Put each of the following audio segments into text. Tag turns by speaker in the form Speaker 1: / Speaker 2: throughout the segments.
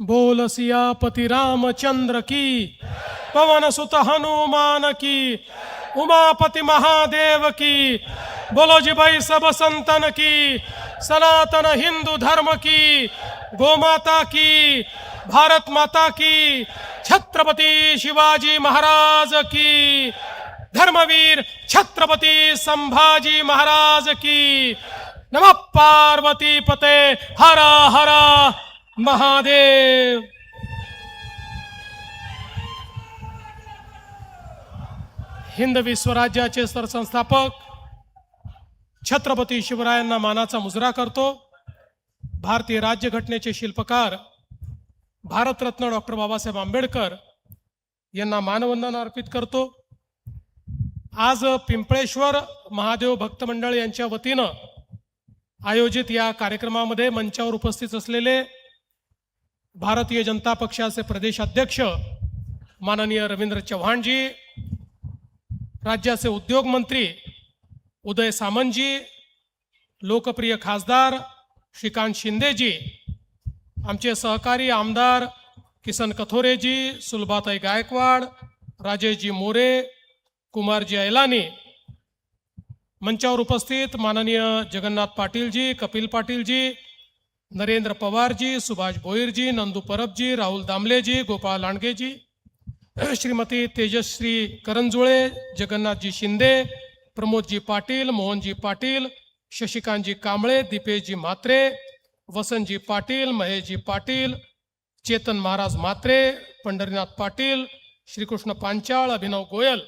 Speaker 1: बोल सियापति रामचंद्र की, पवन सुत हनुमान की, उमापति महादेव की। बोलो जी भाई सब संतन की, सनातन हिंदू धर्म की, गोमाता की, भारत माता की, छत्रपति शिवाजी महाराज की, धर्मवीर छत्रपति संभाजी महाराज की। नमः पार्वती पते, हर हर महादेव। हिंद विश्वराज्याचे सरसंस्थापक छत्रपती शिवरायांना मानाचा मुजरा करतो। भारतीय राज्यघटनेचे शिल्पकार भारतरत्न डॉक्टर बाबासाहेब आंबेडकर यांना मानवंदना अर्पित करतो। आज पिंपळेश्वर महादेव भक्त मंडळ यांच्या वतीनं आयोजित या कार्यक्रमामध्ये मंचावर उपस्थित असलेले भारतीय जनता पक्षाचे प्रदेश अध्यक्ष माननीय रवींद्र चव्हाणजी, राज्याचे उद्योग मंत्री उदय सामंतजी, लोकप्रिय खासदार श्रीकांत शिंदेजी, आमचे सहकारी आमदार किसन कथोरेजी, सुलभाताई गायकवाड, राजेशजी मोरे, कुमारजी ऐलानी, मंचावर उपस्थित माननीय जगन्नाथ पाटीलजी, कपिल पाटीलजी, नरेंद्र पवारजी, सुभाष भोईरजी, नंदू परबजी, राहुल दामलेजी, गोपाळ लांडगेजी, श्रीमती तेजश्री करंजुळे, जगन्नाथजी शिंदे, प्रमोदजी पाटील, मोहनजी पाटील, शशिकांतजी कांबळे, दीपेशजी म्हात्रे, वसंतजी पाटील, महेशजी पाटील, चेतन महाराज म्हात्रे, पंढरीनाथ पाटील, श्रीकृष्ण पांचाळ, अभिनव गोयल,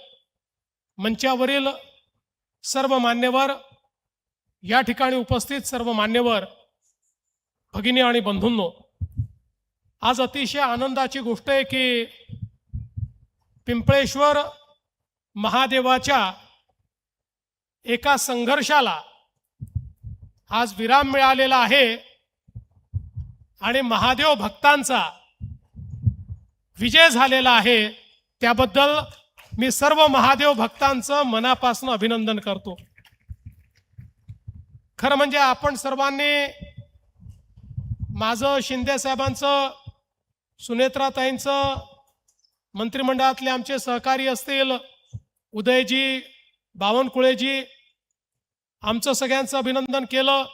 Speaker 1: मंचावरील सर्व मान्यवर, या ठिकाणी उपस्थित सर्व मान्यवर, भगिनी आणि बंधूंनो, आज अतिशय आनंदाची गोष्ट आहे की पिंपळेश्वर महादेवाच्या एका संघर्षाला आज विराम मिळालेला आहे आणि महादेव भक्तांचा विजय झालेला आहे। त्याबद्दल मी सर्व महादेव भक्तांचं मनापासून अभिनंदन करतो। खरं म्हणजे आपण सर्वांनी माझं, शिंदे साहेबांचं, सुनेत्राताईंचं, मंत्रिमंडळातले आमचे सहकारी असतील उदयजी, बावनकुळेजी, आमचं सगळ्यांचं अभिनंदन केलं।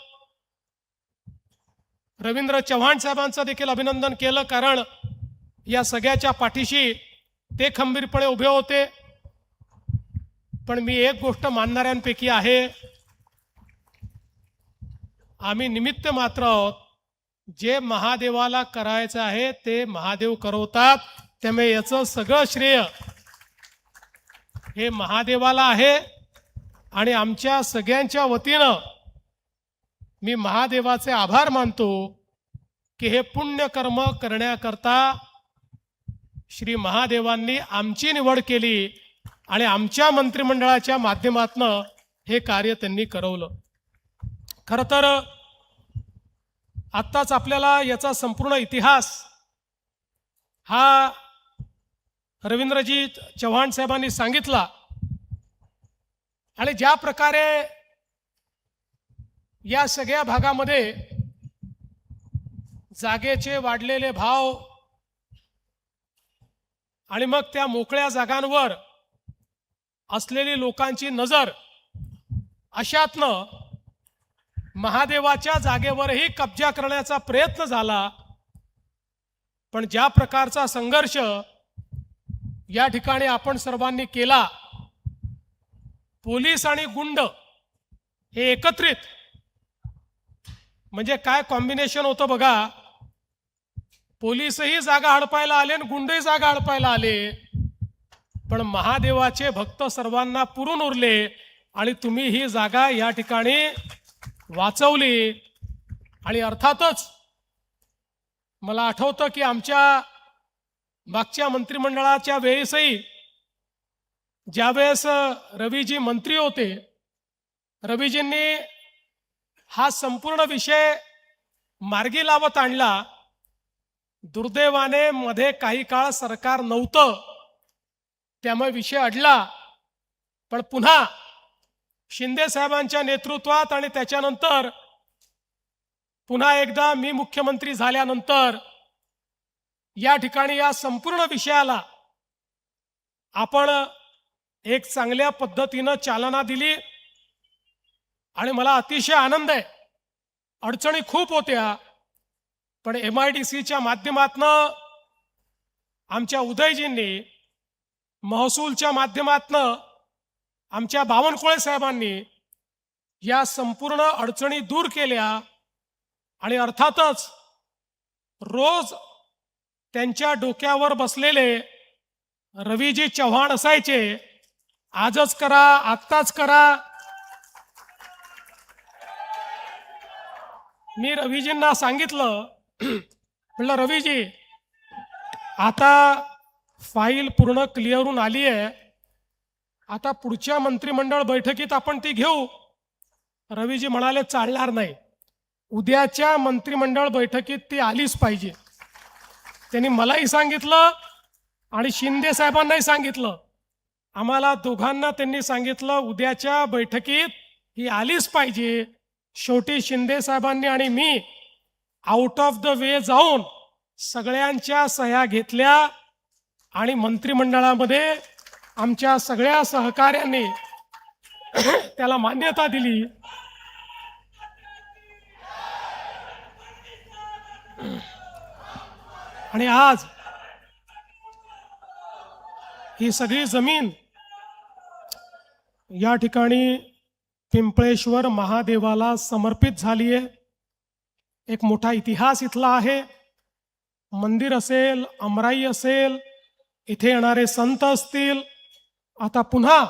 Speaker 1: रवींद्र चव्हाण साहेबांचं देखील अभिनंदन केलं, कारण या सगळ्याच्या पाठीशी ते खंबीरपणे उभे होते। पण मी एक गोष्ट मानणाऱ्यांपैकी आहे, आम्ही निमित्त मात्र आहोत। जे महादेवाला करायचं आहे ते महादेव करवतात, त्यामुळे याचं सगळं श्रेय हे महादेवाला आहे। आणि आमच्या सगळ्यांच्या वतीनं मी महादेवाचे आभार मानतो की हे पुण्यकर्म करण्याकरता श्री महादेवांनी आमची निवड केली आणि आमच्या मंत्रिमंडळाच्या माध्यमातून हे कार्य त्यांनी करवलं। खरं तर आत्ताच आपल्याला याचा संपूर्ण इतिहास हा रवींद्रजी चव्हाण साहेबांनी सांगितला आणि ज्या प्रकारे या सगळ्या भागामध्ये जागेचे वाढलेले भाव आणि मग त्या मोकळ्या जागांवर असलेली लोकांची नजर, अशातनं महादेवाच्या जागेवरही कब्जा करण्याचा प्रयत्न झाला। पण ज्या प्रकारचा संघर्ष या ठिकाणी आपण सर्वांनी केला, पोलीस आणि गुंड हे एकत्रित, म्हणजे काय कॉम्बिनेशन होतं बघा। पोलीसही जागा हडपायला आले आणि गुंडही जागा हडपायला आले, पण महादेवाचे भक्त सर्वांना पुरून उरले आणि तुम्ही ही जागा या ठिकाणी वाचवली। आणि अर्थातच मला आठवतं की आमच्या मागच्या मंत्रिमंडळाच्या वेळेसही ज्यावेळेस रवीजी मंत्री होते, रवीजींनी हा संपूर्ण विषय मार्गी लावत आणला। दुर्दैवाने मध्ये काही काळ सरकार नव्हतं, त्यामुळे विषय अडला। पण पुन्हा शिंदे साहेबांच्या नेतृत्वात आणि त्याच्यानंतर पुन्हा एकदा मी मुख्यमंत्री झाल्यानंतर या ठिकाणी या संपूर्ण विषयाला आपण एक चांगल्या पद्धतीनं चालना दिली आणि मला अतिशय आनंद आहे. अडचणी खूप होत्या, पण MIDCच्या माध्यमातनं आमच्या उदयजींनी, महसूलच्या माध्यमातनं आमच्या बावनकुळे साहेबांनी या संपूर्ण अडचणी दूर केल्या आणि अर्थातच रोज त्यांच्या डोक्यावर बसलेले रवीजी चव्हाण असायचे, आजच करा, आत्ताच करा. मी रवीजींना सांगितलं, म्हटलं रवीजी आता फाईल पूर्ण क्लिअर होऊन आली आहे, आता पुढच्या मंत्रिमंडळ बैठकीत आपण ती घेऊ. रवीजी म्हणाले चालणार नाही, उद्याच्या मंत्रिमंडळ बैठकीत ती आलीच पाहिजे. त्यांनी मलाही सांगितलं आणि शिंदे साहेबांनाही सांगितलं. आम्हाला दोघांना त्यांनी सांगितलं उद्याच्या बैठकीत ही आलीच पाहिजे. शेवटी शिंदे साहेबांनी आणि me out of the way जाऊन सगळ्यांच्या सह्या घेतल्या आणि मंत्रिमंडळामध्ये आमच्या सगळ्या सहकार्यांनी त्याला मान्यता दिली. आणि आज ही सगळी जमीन या ठिकाणी पिंपळेश्वर महादेवाला समर्पित झाली आहे. एक मोठा इतिहास इथला आहे. मंदिर असेल, अमराई असेल, इथे येणारे संत असतील, आता पुन्हा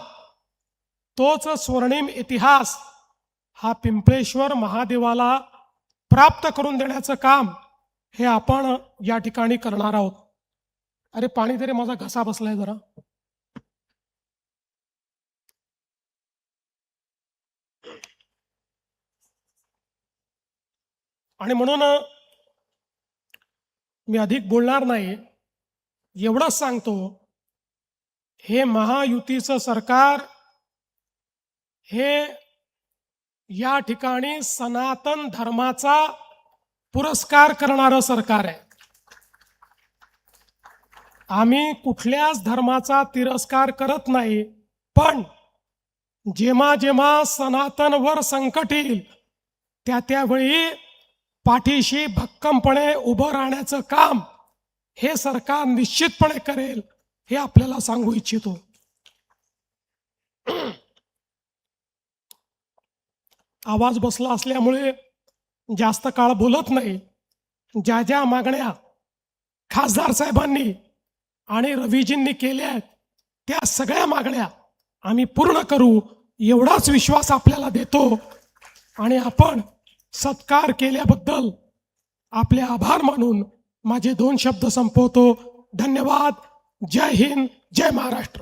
Speaker 1: तोच स्वर्णिम इतिहास हा पिंपळेश्वर महादेवाला प्राप्त करून देण्याचं काम हे आपण या ठिकाणी करणार आहोत. अरे पाणी तरी, माझा घसा बसलाय जरा. आणि म्हणून मी अधिक बोलणार नाही, एवढंच सांगतो, हे महायुतीचं सरकार हे या ठिकाणी सनातन धर्माचा पुरस्कार करणारं सरकार आहे. आम्ही कुठल्याच धर्माचा तिरस्कार करत नाही, पण जेव्हा जेव्हा सनातनवर संकट येईल त्या त्यावेळी पाठीशी भक्कमपणे उभं राहण्याचं काम हे सरकार निश्चितपणे करेल, हे आपल्याला सांगू इच्छितो. आवाज बसला असल्यामुळे जास्त काळ बोलत नाही. ज्या ज्या मागण्या खासदार साहेबांनी आणि रवीजींनी केल्या आहेत त्या सगळ्या मागण्या आम्ही पूर्ण करू, एवढाच विश्वास आपल्याला देतो. आणि आपण सत्कार केल्याबद्दल आपले आभार मानून माझे 2 शब्द संपवतो. धन्यवाद. जय हिंद, जय महाराष्ट्र.